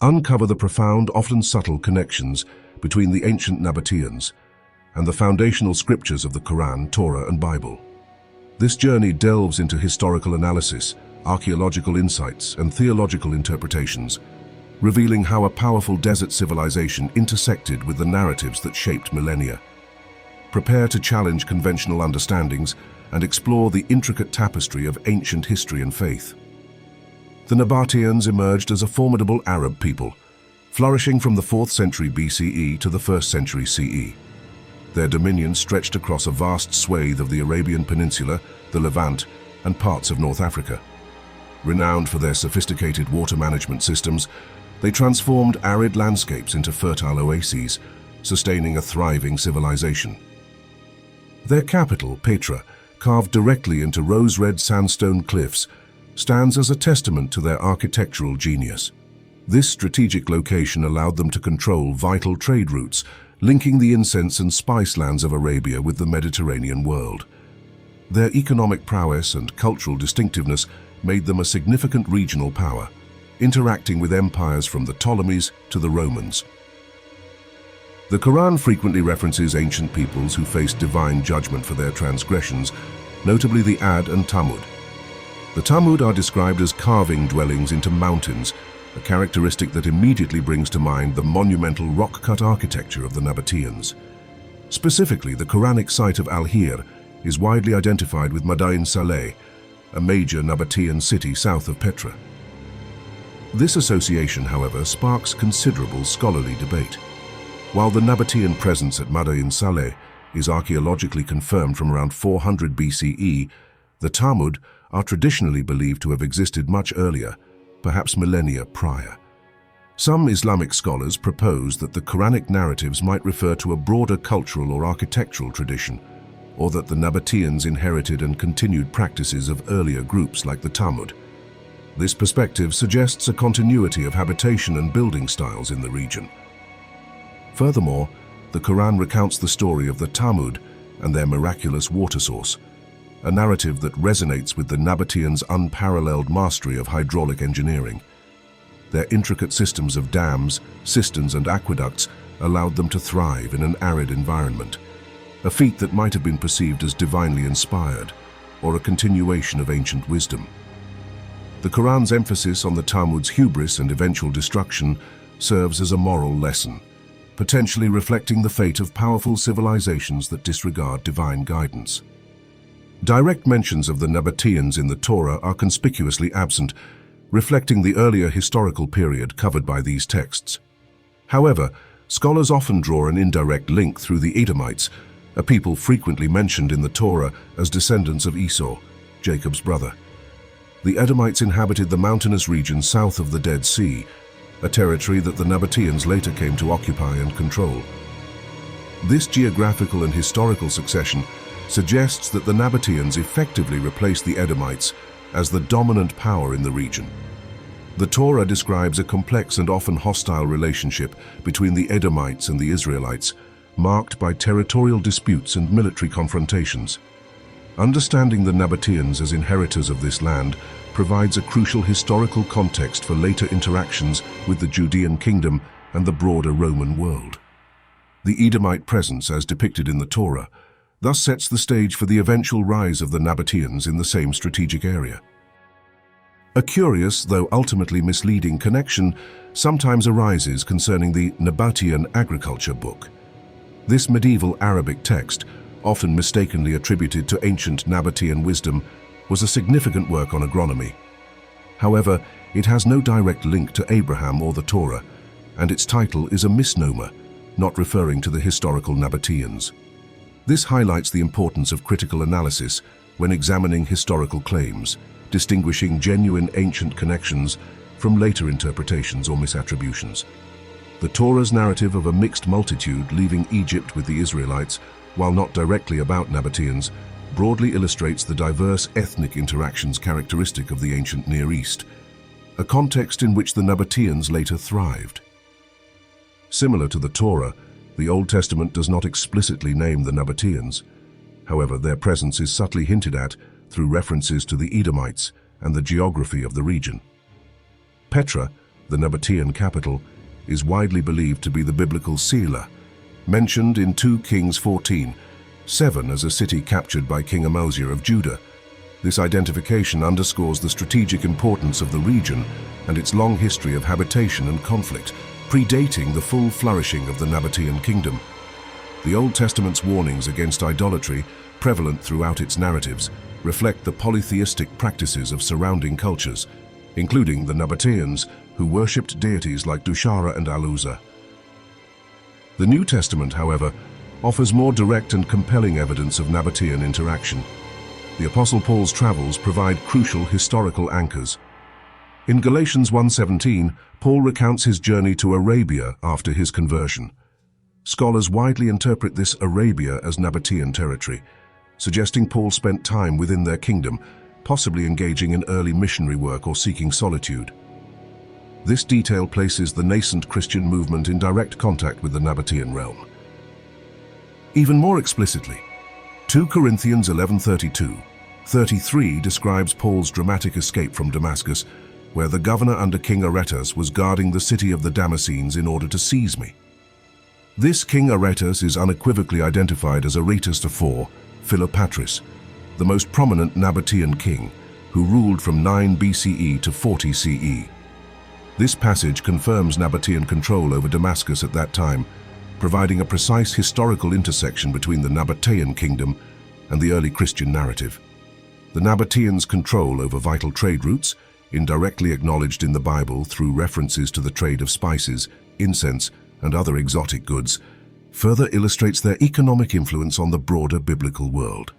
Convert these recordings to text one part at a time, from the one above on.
uncover the profound, often subtle connections between the ancient Nabataeans and the foundational scriptures of the Quran, Torah, and Bible. This journey delves into historical analysis, archaeological insights, and theological interpretations, revealing how a powerful desert civilization intersected with the narratives that shaped millennia. Prepare to challenge conventional understandings and explore the intricate tapestry of ancient history and faith. The Nabataeans emerged as a formidable Arab people, flourishing from the 4th century BCE to the 1st century CE. Their dominion stretched across a vast swathe of the Arabian Peninsula, the Levant, and parts of North Africa. Renowned for their sophisticated water management systems, they transformed arid landscapes into fertile oases, sustaining a thriving civilization. Their capital, Petra, carved directly into rose-red sandstone cliffs, stands as a testament to their architectural genius. This strategic location allowed them to control vital trade routes, linking the incense and spice lands of Arabia with the Mediterranean world. Their economic prowess and cultural distinctiveness made them a significant regional power, interacting with empires from the Ptolemies to the Romans. The Quran frequently references ancient peoples who faced divine judgment for their transgressions, notably the Ad and Thamud. The Thamud are described as carving dwellings into mountains, a characteristic that immediately brings to mind the monumental rock-cut architecture of the Nabataeans. Specifically, the Quranic site of Al-Hir is widely identified with Madain Saleh, a major Nabataean city south of Petra. This association, however, sparks considerable scholarly debate. While the Nabataean presence at Madain Saleh is archaeologically confirmed from around 400 BCE, the Thamud are traditionally believed to have existed much earlier, perhaps millennia prior. Some Islamic scholars propose that the Quranic narratives might refer to a broader cultural or architectural tradition, or that the Nabataeans inherited and continued practices of earlier groups like the Thamud. This perspective suggests a continuity of habitation and building styles in the region. Furthermore, the Quran recounts the story of the Thamud and their miraculous water source, a narrative that resonates with the Nabataeans' unparalleled mastery of hydraulic engineering. Their intricate systems of dams, cisterns, and aqueducts allowed them to thrive in an arid environment, a feat that might have been perceived as divinely inspired or a continuation of ancient wisdom. The Quran's emphasis on the Thamud's hubris and eventual destruction serves as a moral lesson, potentially reflecting the fate of powerful civilizations that disregard divine guidance. Direct mentions of the Nabataeans in the Torah are conspicuously absent, reflecting the earlier historical period covered by these texts. However, scholars often draw an indirect link through the Edomites, a people frequently mentioned in the Torah as descendants of Esau, Jacob's brother. The Edomites inhabited the mountainous region south of the Dead Sea, a territory that the Nabataeans later came to occupy and control. This geographical and historical succession suggests that the Nabataeans effectively replaced the Edomites as the dominant power in the region. The Torah describes a complex and often hostile relationship between the Edomites and the Israelites, marked by territorial disputes and military confrontations. Understanding the Nabataeans as inheritors of this land provides a crucial historical context for later interactions with the Judean kingdom and the broader Roman world. The Edomite presence, as depicted in the Torah, thus sets the stage for the eventual rise of the Nabataeans in the same strategic area. A curious, though ultimately misleading connection sometimes arises concerning the Nabataean agriculture book. This medieval Arabic text, often mistakenly attributed to ancient Nabataean wisdom, was a significant work on agronomy. However, it has no direct link to Abraham or the Torah, and its title is a misnomer, not referring to the historical Nabataeans. This highlights the importance of critical analysis when examining historical claims, distinguishing genuine ancient connections from later interpretations or misattributions. The Torah's narrative of a mixed multitude leaving Egypt with the Israelites, while not directly about Nabataeans, broadly illustrates the diverse ethnic interactions characteristic of the ancient Near East, a context in which the Nabataeans later thrived. Similar to the Torah, the Old Testament does not explicitly name the Nabataeans. However, their presence is subtly hinted at through references to the Edomites and the geography of the region. Petra, the Nabataean capital, is widely believed to be the biblical Sela, mentioned in 2 Kings 14:7 as a city captured by King Amaziah of Judah. This identification underscores the strategic importance of the region and its long history of habitation and conflict, predating the full flourishing of the Nabataean kingdom. The Old Testament's warnings against idolatry, prevalent throughout its narratives, reflect the polytheistic practices of surrounding cultures, including the Nabataeans, who worshipped deities like Dushara and Aluza. The New Testament, however, offers more direct and compelling evidence of Nabataean interaction. The Apostle Paul's travels provide crucial historical anchors. In Galatians 1:17, Paul recounts his journey to Arabia after his conversion. Scholars widely interpret this Arabia as Nabataean territory, suggesting Paul spent time within their kingdom, possibly engaging in early missionary work or seeking solitude. This detail places the nascent Christian movement in direct contact with the Nabataean realm. Even more explicitly, 2 Corinthians 11:32-33 describes Paul's dramatic escape from Damascus, where the governor under King Aretas was guarding the city of the Damascenes in order to seize me. This King Aretas is unequivocally identified as Aretas IV Philopatris, the most prominent Nabataean king, who ruled from 9 BCE to 40 CE. This passage confirms Nabataean control over Damascus at that time, providing a precise historical intersection between the Nabataean kingdom and the early Christian narrative. The Nabataeans' control over vital trade routes, indirectly acknowledged in the Bible through references to the trade of spices, incense, and other exotic goods, further illustrates their economic influence on the broader biblical world.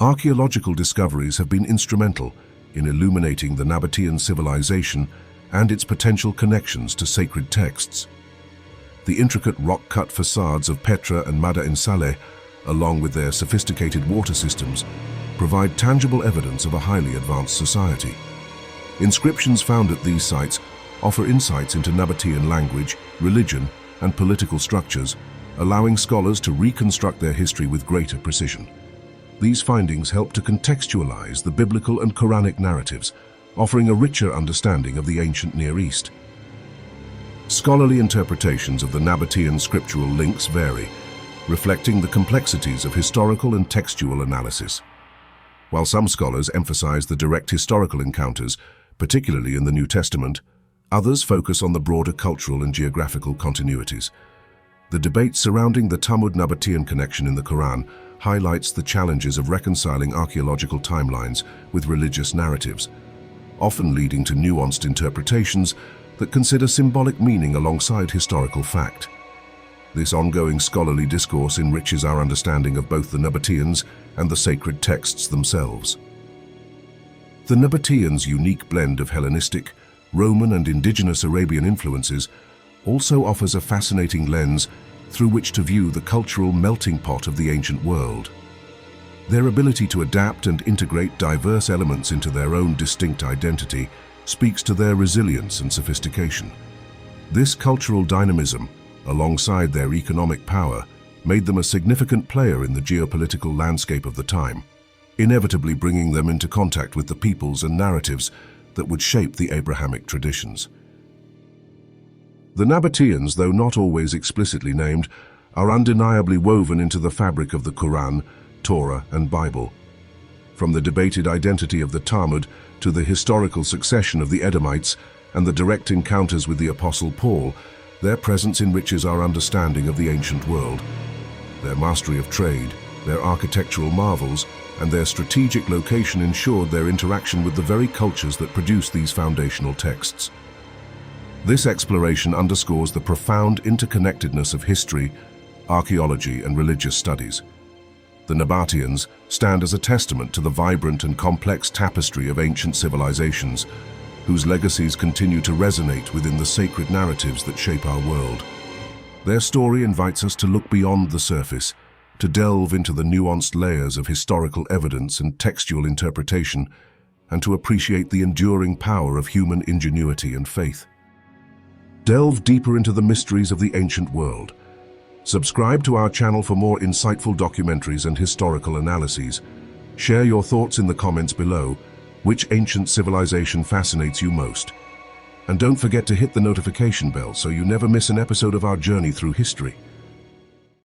Archaeological discoveries have been instrumental in illuminating the Nabataean civilization and its potential connections to sacred texts. The intricate rock-cut facades of Petra and Nabataean, along with their sophisticated water systems, provide tangible evidence of a highly advanced society. Inscriptions found at these sites offer insights into Nabataean language, religion, and political structures, allowing scholars to reconstruct their history with greater precision. These findings help to contextualize the biblical and Quranic narratives, offering a richer understanding of the ancient Near East. Scholarly interpretations of the Nabataean scriptural links vary, reflecting the complexities of historical and textual analysis. While some scholars emphasize the direct historical encounters, particularly in the New Testament, others focus on the broader cultural and geographical continuities. The debate surrounding the Talmud-Nabataean connection in the Quran highlights the challenges of reconciling archaeological timelines with religious narratives, often leading to nuanced interpretations that consider symbolic meaning alongside historical fact. This ongoing scholarly discourse enriches our understanding of both the Nabataeans and the sacred texts themselves. The Nabataeans' unique blend of Hellenistic, Roman and indigenous Arabian influences also offers a fascinating lens through which to view the cultural melting pot of the ancient world. Their ability to adapt and integrate diverse elements into their own distinct identity speaks to their resilience and sophistication. This cultural dynamism, alongside their economic power, made them a significant player in the geopolitical landscape of the time, inevitably bringing them into contact with the peoples and narratives that would shape the Abrahamic traditions. The Nabataeans, though not always explicitly named, are undeniably woven into the fabric of the Quran, Torah, and Bible. From the debated identity of the Talmud to the historical succession of the Edomites and the direct encounters with the Apostle Paul, their presence enriches our understanding of the ancient world. Their mastery of trade, their architectural marvels, and their strategic location ensured their interaction with the very cultures that produced these foundational texts. This exploration underscores the profound interconnectedness of history, archaeology, and religious studies. The Nabataeans stand as a testament to the vibrant and complex tapestry of ancient civilizations, whose legacies continue to resonate within the sacred narratives that shape our world. Their story invites us to look beyond the surface, to delve into the nuanced layers of historical evidence and textual interpretation, and to appreciate the enduring power of human ingenuity and faith. Delve deeper into the mysteries of the ancient world. Subscribe to our channel for more insightful documentaries and historical analyses. Share your thoughts in the comments below. Which ancient civilization fascinates you most? And don't forget to hit the notification bell so you never miss an episode of our journey through history.